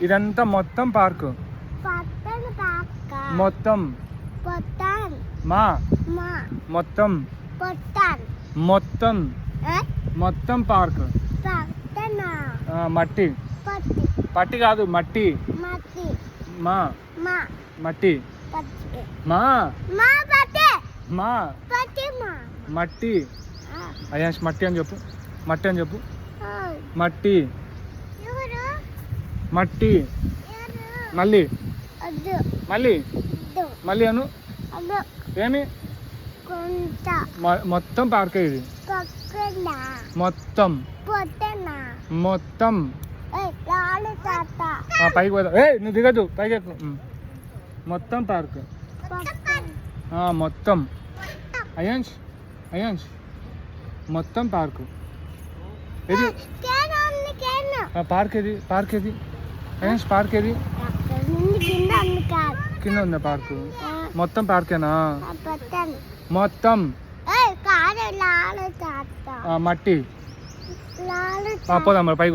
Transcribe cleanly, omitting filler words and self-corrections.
ఇదంతా మొత్తం పార్కు. మొత్తం మా మొత్తం మొత్తం మొత్తం పార్క్. మట్టి పట్టి కాదు మట్టి. మా మట్టి మా మా మట్టి. అయాన్స్ మట్టి అని చెప్పు. మట్టి అని చెప్పు. మట్టి మట్టి. మళ్ళీ మళ్ళీ మళ్ళీ అను. ఏమి మొత్తం పార్క్ ఇది. మొత్తం మొత్తం పైకి పోదా. నువ్వు దిగద్దు, పైకి ఎక్కు. మొత్తం పార్క్ మొత్తం. అయాన్స్ అయాన్స్ మొత్తం పార్కు. ఇది పార్క్ ఏది? పార్క్ ఏది అయాన్స్? పార్క్ ఏది? కింద ఉందా పార్కు? మొత్తం పార్కేనా? మొత్తం మట్టి. పోదాం మరి పైకి.